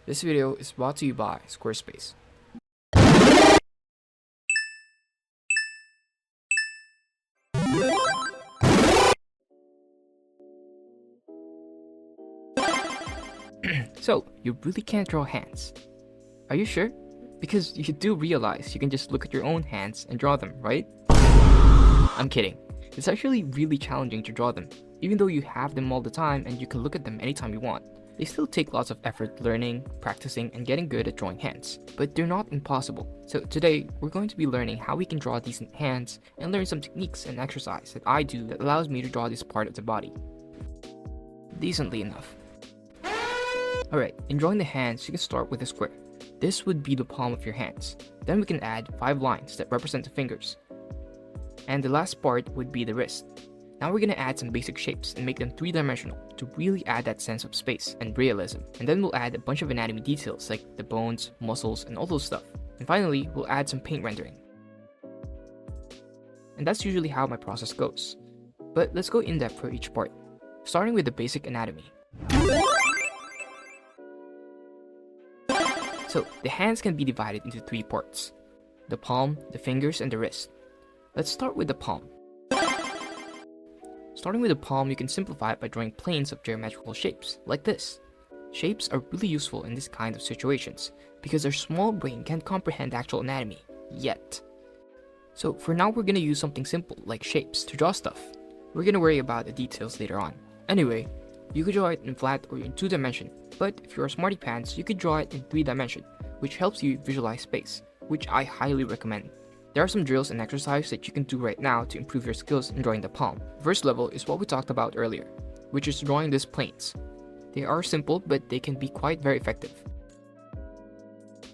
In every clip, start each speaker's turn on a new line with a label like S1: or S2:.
S1: This video is brought to you by Squarespace. So, you really can't draw hands. Are you sure? Because you do realize you can just look at your own hands and draw them, right? I'm kidding. It's actually really challenging to draw them. Even though you have them all the time and you can look at them anytime you want, they still take lots of effort learning, practicing, and getting good at drawing hands. But they're not impossible. So today, we're going to be learning how we can draw decent hands and learn some techniques and exercise that I do that allows me to draw this part of the body decently enough. Alright, in drawing the hands, you can start with a square. This would be the palm of your hands. Then we can add 5 lines that represent the fingers. And the last part would be the wrist. Now we're gonna add some basic shapes and make them 3-dimensional to really add that sense of space and realism. And then we'll add a bunch of anatomy details like the bones, muscles, and all those stuff. And finally, we'll add some paint rendering. And that's usually how my process goes. But let's go in depth for each part, starting with the basic anatomy. So the hands can be divided into 3 parts: the palm, the fingers, and the wrist. Let's start with the palm. Starting with the palm, you can simplify it by drawing planes of geometrical shapes, like this. Shapes are really useful in this kind of situations, because our small brain can't comprehend actual anatomy, yet. So for now, we're gonna use something simple, like shapes, to draw stuff. We're gonna worry about the details later on. Anyway, you could draw it in flat or in 2-dimension, but if you're a smarty pants, you could draw it in 3-dimension, which helps you visualize space, which I highly recommend. There are some drills and exercises that you can do right now to improve your skills in drawing the palm. First level is what we talked about earlier, which is drawing these planes. They are simple, but they can be very effective.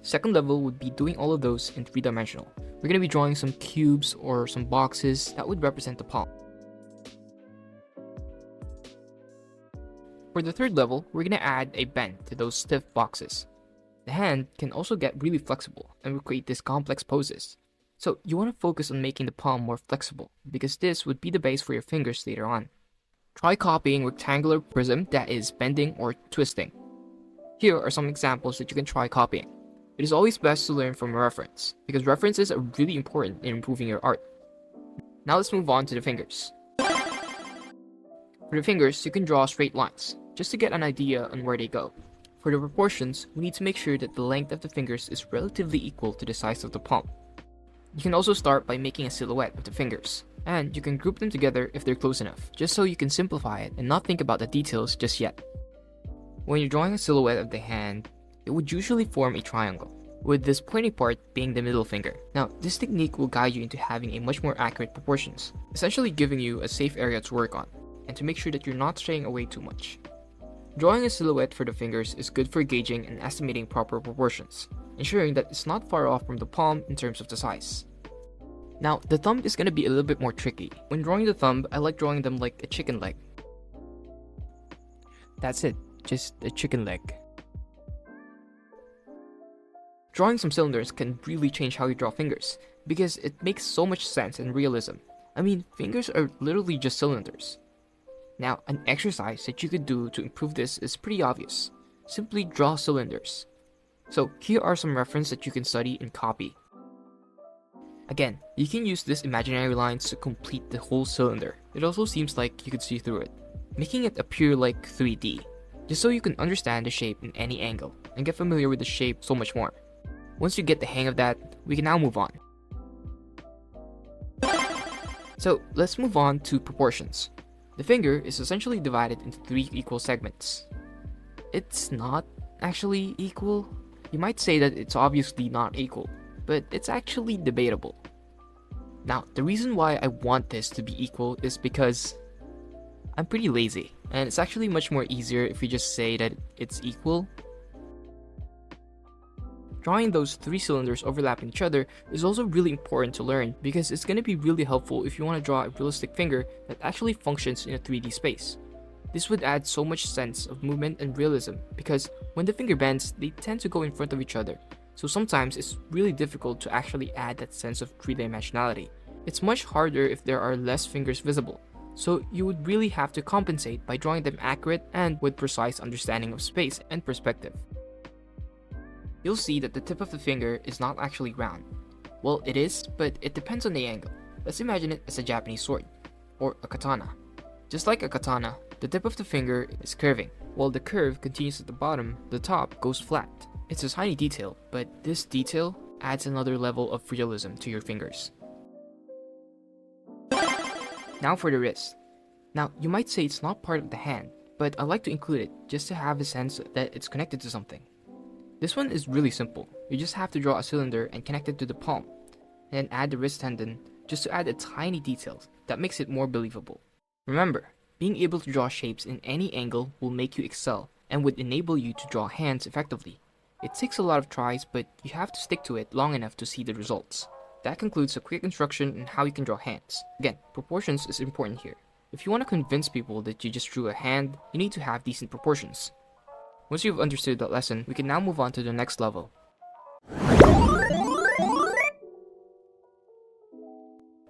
S1: Second level would be doing all of those in 3-dimensional. We're going to be drawing some cubes or some boxes that would represent the palm. For the third level, we're going to add a bend to those stiff boxes. The hand can also get really flexible and will create these complex poses. So you want to focus on making the palm more flexible, because this would be the base for your fingers later on. Try copying rectangular prism that is bending or twisting. Here are some examples that you can try copying. It is always best to learn from a reference, because references are really important in improving your art. Now let's move on to the fingers. For the fingers, you can draw straight lines, just to get an idea on where they go. For the proportions, we need to make sure that the length of the fingers is relatively equal to the size of the palm. You can also start by making a silhouette of the fingers, and you can group them together if they're close enough, just so you can simplify it and not think about the details just yet. When you're drawing a silhouette of the hand, it would usually form a triangle, with this pointy part being the middle finger. Now, this technique will guide you into having a much more accurate proportions, essentially giving you a safe area to work on, and to make sure that you're not straying away too much. Drawing a silhouette for the fingers is good for gauging and estimating proper proportions, ensuring that it's not far off from the palm in terms of the size. Now, the thumb is going to be a little bit more tricky. When drawing the thumb, I like drawing them like a chicken leg. That's it, just a chicken leg. Drawing some cylinders can really change how you draw fingers, because it makes so much sense and realism. I mean, fingers are literally just cylinders. Now, an exercise that you could do to improve this is pretty obvious. Simply draw cylinders. So here are some references that you can study and copy. Again, you can use these imaginary lines to complete the whole cylinder. It also seems like you could see through it, making it appear like 3D, just so you can understand the shape in any angle and get familiar with the shape so much more. Once you get the hang of that, we can now move on. So let's move on to proportions. The finger is essentially divided into 3 equal segments. It's not actually equal. You might say that it's obviously not equal, but it's actually debatable. Now, the reason why I want this to be equal is because I'm pretty lazy, and it's actually much more easier if we just say that it's equal. Drawing those 3 cylinders overlapping each other is also really important to learn, because it's going to be really helpful if you want to draw a realistic finger that actually functions in a 3D space. This would add so much sense of movement and realism, because when the finger bends, they tend to go in front of each other, so sometimes it's really difficult to actually add that sense of 3-dimensionality. It's much harder if there are less fingers visible, so you would really have to compensate by drawing them accurate and with precise understanding of space and perspective. you'll see that the tip of the finger is not actually round. Well, it is, but it depends on the angle. Let's imagine it as a Japanese sword, or a katana. Just like a katana, the tip of the finger is curving. While the curve continues at the bottom, the top goes flat. It's a tiny detail, but this detail adds another level of realism to your fingers. Now for the wrist. Now, you might say it's not part of the hand, but I like to include it just to have a sense that it's connected to something. This one is really simple. You just have to draw a cylinder and connect it to the palm, and then add the wrist tendon just to add a tiny detail that makes it more believable. Remember, being able to draw shapes in any angle will make you excel and would enable you to draw hands effectively. It takes a lot of tries, but you have to stick to it long enough to see the results. That concludes a quick instruction on how you can draw hands. Again, proportions is important here. If you want to convince people that you just drew a hand, you need to have decent proportions. Once you've understood that lesson, we can now move on to the next level.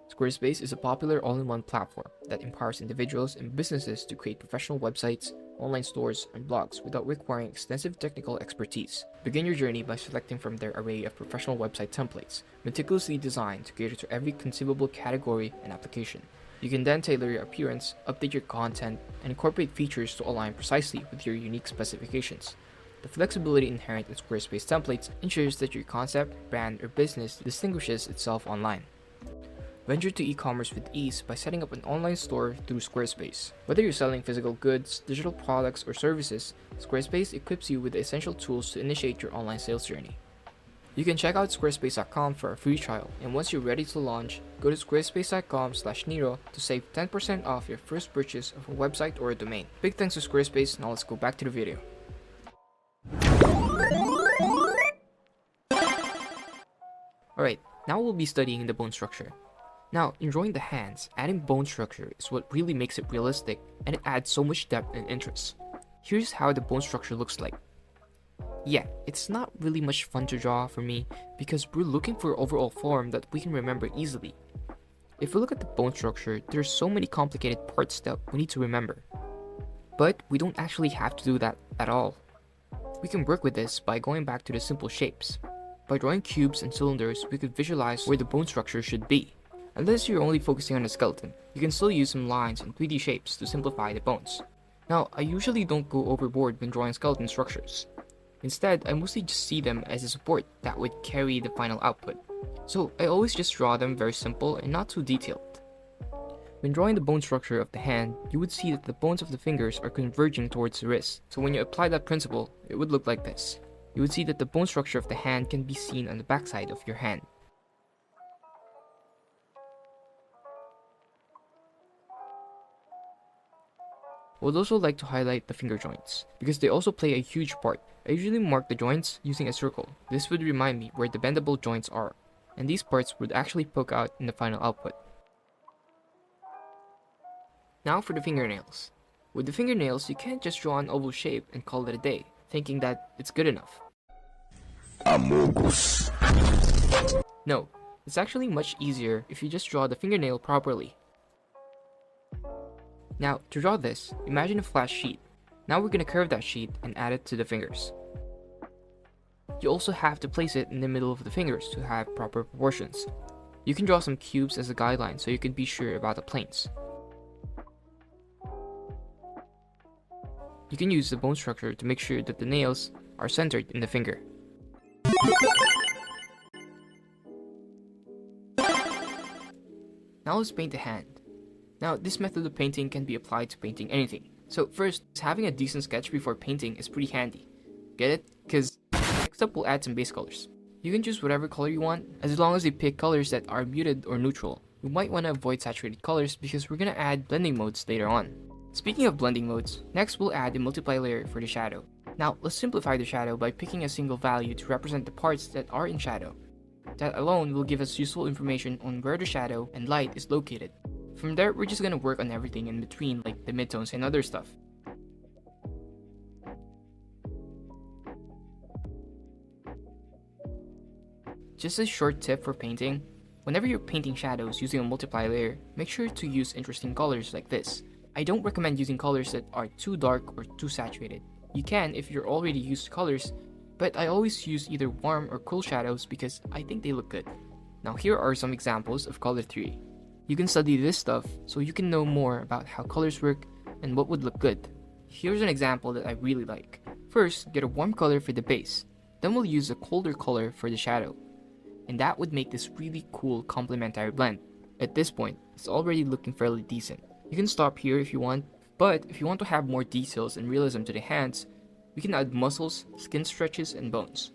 S1: Squarespace is a popular all-in-one platform that empowers individuals and businesses to create professional websites, online stores, and blogs without requiring extensive technical expertise. Begin your journey by selecting from their array of professional website templates, meticulously designed to cater to every conceivable category and application. You can then tailor your appearance, update your content, and incorporate features to align precisely with your unique specifications. The flexibility inherent in Squarespace templates ensures that your concept, brand, or business distinguishes itself online. Venture to e-commerce with ease by setting up an online store through Squarespace. Whether you're selling physical goods, digital products, or services, Squarespace equips you with the essential tools to initiate your online sales journey. You can check out squarespace.com for a free trial, and once you're ready to launch, go to squarespace.com/Nitro to save 10% off your first purchase of a website or a domain. Big thanks to Squarespace. Now let's go back to the video. Alright, now we'll be studying the bone structure. Now, in drawing the hands, adding bone structure is what really makes it realistic, and it adds so much depth and interest. Here's how the bone structure looks like. Yeah, it's not really much fun to draw for me because we're looking for an overall form that we can remember easily. If we look at the bone structure, there's so many complicated parts that we need to remember. But we don't actually have to do that at all. We can work with this by going back to the simple shapes. By drawing cubes and cylinders, we could visualize where the bone structure should be. Unless you're only focusing on the skeleton, you can still use some lines and 3D shapes to simplify the bones. Now, I usually don't go overboard when drawing skeleton structures. Instead, I mostly just see them as a support that would carry the final output. So I always just draw them very simple and not too detailed. When drawing the bone structure of the hand, you would see that the bones of the fingers are converging towards the wrist. So when you apply that principle, it would look like this. You would see that the bone structure of the hand can be seen on the backside of your hand. I would also like to highlight the finger joints, because they also play a huge part. I usually mark the joints using a circle. This would remind me where the bendable joints are, and these parts would actually poke out in the final output. Now for the fingernails. With the fingernails, you can't just draw an oval shape and call it a day, thinking that it's good enough. Amogus. No, it's actually much easier if you just draw the fingernail properly. Now, to draw this, imagine a flat sheet. Now we're gonna curve that sheet and add it to the fingers. You also have to place it in the middle of the fingers to have proper proportions. You can draw some cubes as a guideline so you can be sure about the planes. You can use the bone structure to make sure that the nails are centered in the finger. Now let's paint the hand. Now, this method of painting can be applied to painting anything. So first, having a decent sketch before painting is pretty handy. Get it? Because next up we'll add some base colors. You can choose whatever color you want, as long as you pick colors that are muted or neutral. You might want to avoid saturated colors because we're going to add blending modes later on. Speaking of blending modes, next we'll add a multiply layer for the shadow. Now, let's simplify the shadow by picking a single value to represent the parts that are in shadow. That alone will give us useful information on where the shadow and light is located. From there, we're just gonna work on everything in between, like the midtones and other stuff. Just a short tip for painting. Whenever you're painting shadows using a multiply layer, make sure to use interesting colors like this. I don't recommend using colors that are too dark or too saturated. You can if you're already used to colors, but I always use either warm or cool shadows because I think they look good. Now here are some examples of color theory. You can study this stuff so you can know more about how colors work and what would look good. Here's an example that I really like. First, get a warm color for the base. Then we'll use a colder color for the shadow. And that would make this really cool complementary blend. At this point, it's already looking fairly decent. You can stop here if you want, but if you want to have more details and realism to the hands, we can add muscles, skin stretches, and bones.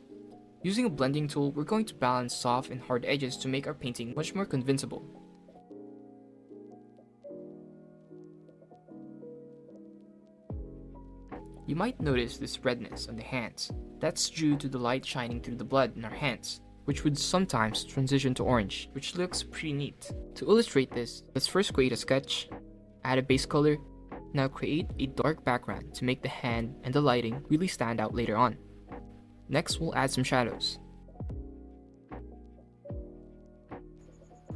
S1: Using a blending tool, we're going to balance soft and hard edges to make our painting much more convincible. You might notice this redness on the hands. That's due to the light shining through the blood in our hands, which would sometimes transition to orange, which looks pretty neat. To illustrate this, let's first create a sketch, add a base color. Now create a dark background to make the hand and the lighting really stand out later on. Next, we'll add some shadows.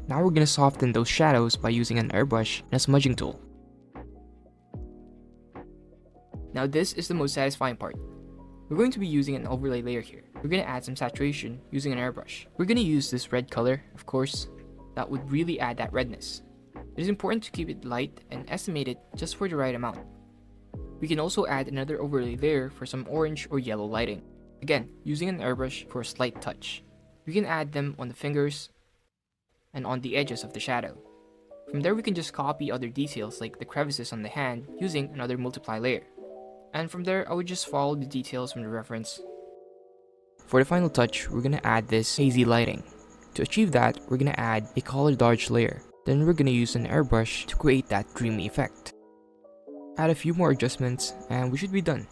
S1: Now we're gonna soften those shadows by using an airbrush and a smudging tool. Now this is the most satisfying part. We're going to be using an overlay layer here. We're gonna add some saturation using an airbrush. We're gonna use this red color, of course. That would really add that redness. It is important to keep it light and estimate it just for the right amount. We can also add another overlay layer for some orange or yellow lighting. Again, using an airbrush for a slight touch. We can add them on the fingers and on the edges of the shadow. From there we can just copy other details like the crevices on the hand using another multiply layer. And from there I would just follow the details from the reference. For the final touch, we're gonna add this hazy lighting. To achieve that, we're gonna add a color dodge layer. Then we're gonna use an airbrush to create that dreamy effect. Add a few more adjustments and we should be done.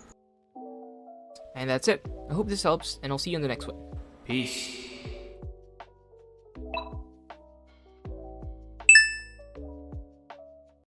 S1: And that's it. I hope this helps and I'll see you on the next one. Peace.